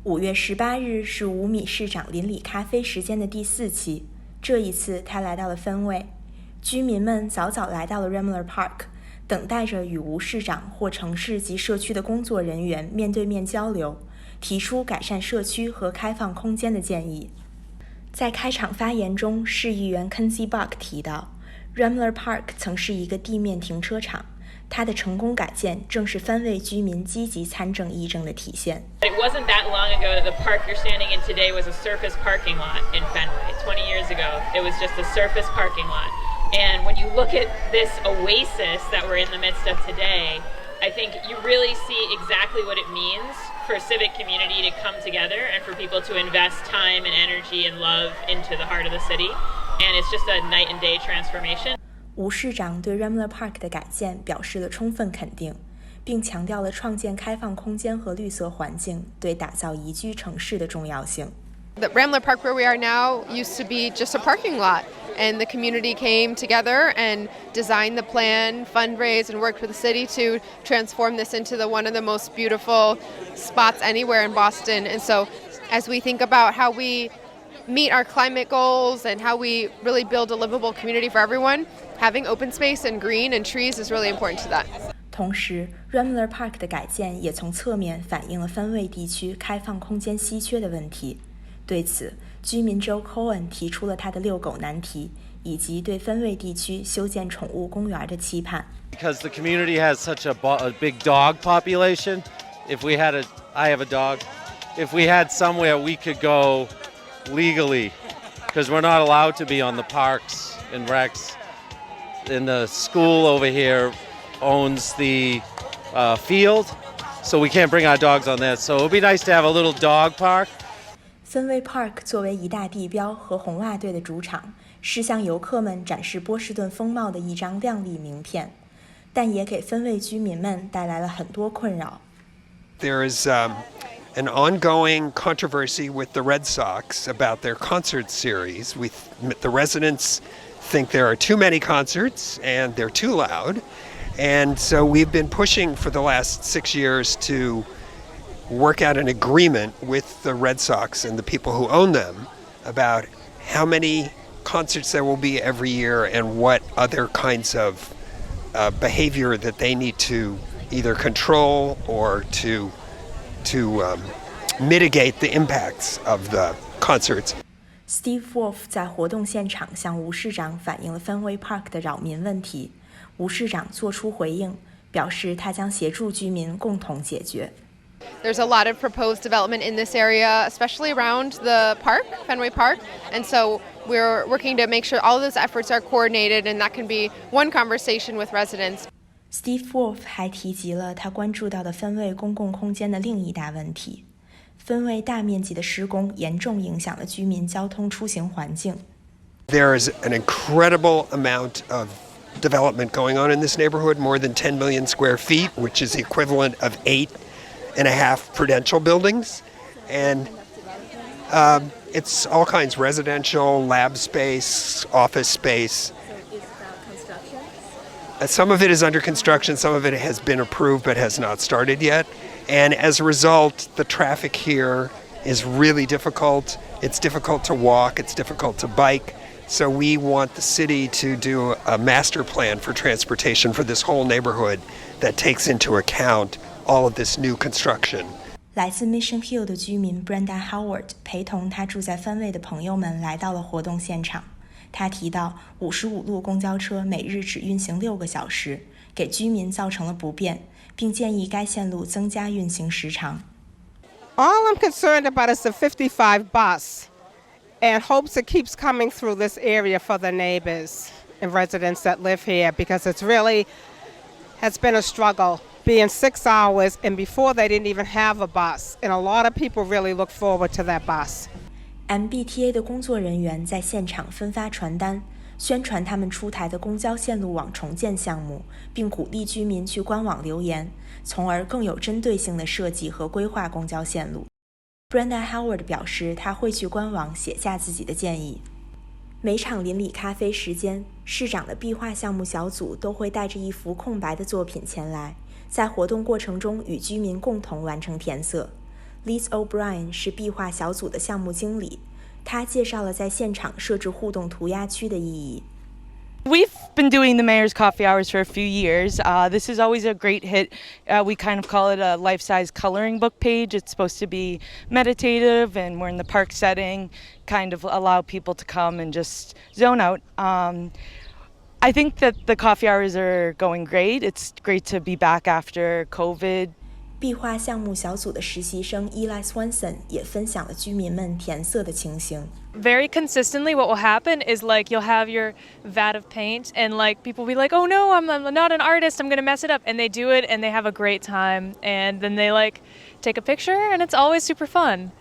5月18日是吴弭市长邻里咖啡时间的第4期，这一次他来到了Fenway，居民们早早来到了 Rambler Park， 等待着与吴市长或城市及社区的工作人员面对面交流，提出改善社区和开放空间的建议。在开场发言中，市议员 Kenzie Buck 提到 Rambler Park 曾是一个地面停车场，它的成功改建正是Fenway居民积极参政议政的体现。It wasn't that long ago that the park you're standing in today was a surface parking lot in Fenway. 20 years ago, it was just a surface parking lot. And when you look at this oasis that we're in the midst of today, I think you really see exactly what it means for a civic community to come together and for people to invest time and energy and love into the heart of the city. And it's just a night and day transformation. 吴市长对 Rambler Park 的改建表示了充分肯定，并强调了创建开放空间和绿色环境对打造宜居城市的重要性。The Rambler Park where we are now used to be just a parking lot, and the community came together and designed the plan, fundraised, and worked with the city to transform this into one of the most beautiful spots anywhere in Boston. And so as we think about how we meet our climate goals and how we really build a livable community for everyone, having open space and green and trees is really important to that. 同时 Rambler Park 的改建也从侧面反映了Fenway地区开放空间稀缺的问题。对此，居民 Joe Cohen 提出了他的遛狗难题，以及对Fenway地区修建宠物公园的期盼。Because the community has such a big dog population, I have a dog. If we had somewhere we could go legally, because we're not allowed to be on the parks and recs. And the school over here owns the field, so we can't bring our dogs on there. So it would be nice to have a little dog park. Fenway Park 作为一大地标和红袜队的主场，是向游客们展示波士顿风貌的一张亮丽名片，但也给Fenway居民们带来了很多困扰。There is an ongoing controversy with the Red Sox about their concert series. The residents think there are too many concerts and they're too loud. And so we've been pushing for the last 6 years to work out an agreement with the Red Sox and the people who own them about how many concerts there will be every year and what other kinds of behavior that they need to either control or to mitigate the impacts of the concerts. Steve Wolf 在活动现场向吴市长反映了Fenway Park 的扰民问题，吴市长作出回应，表示他将协助居民共同解决。There's a lot of proposed development in this area, especially around the park, Fenway Park, and so we're working to make sure all of those efforts are coordinated, and that can be one conversation with residents. Steve Wolf 还提及了他关注到的Fenway公共空间的另一大问题。Fenway大面积的施工严重影响了居民交通出行环境。There is an incredible amount of development going on in this neighborhood, more than 10 million square feet, which is the equivalent of 8.5 Prudential buildings. And it's all kinds, residential, lab space, office space. Some of it is under construction, some of it has been approved but has not started yet. And as a result, the traffic here is really difficult. It's difficult to walk, it's difficult to bike. So we want the city to do a master plan for transportation for this whole neighborhood that takes into account all of this new construction. 来自 Mission Hill 的居民 Brenda Howard 陪同他住在Fenway的朋友们来到了活动现场。他提到55路公交车每日只运行6个小时，给居民造成了不便，并建议该线路增加运行时长。All I'm concerned about is the 55 bus and hopes it keeps coming through this area for the neighbors and residents that live here, because it's really has been a struggle being 6 hours, and before they didn't even have a bus, and a lot of people really look forward to that bus. MBTA 的工作人员在现场分发传单，宣传他们出台的公交线路网重建项目，并鼓励居民去官网留言，从而更有针对性的设计和规划公交线路。Brenda Howard 表示，他会去官网写下自己的建议。每场邻里咖啡时间，市长的壁画项目小组都会带着一幅空白的作品前来，在活动过程中与居民共同完成填色。Liz O'Brien 是壁画小组的项目经理，她介绍了在现场设置互动涂鸦区的意义。We've been doing the Mayor's Coffee Hours for a few years. This is always a great hit. We kind of call it a life-size coloring book page. It's supposed to be meditative, and we're in the park setting, kind of allow people to come and just zone out. I think that the coffee hours are going great. It's great to be back after COVID. 壁画项目小组的实习生 Eli Swanson 也分享了居民们填色的情形。Very consistently what will happen is like you'll have your vat of paint and like people will be like, oh no, I'm not an artist, I'm gonna mess it up, and they do it and they have a great time and then they like take a picture and it's always super fun.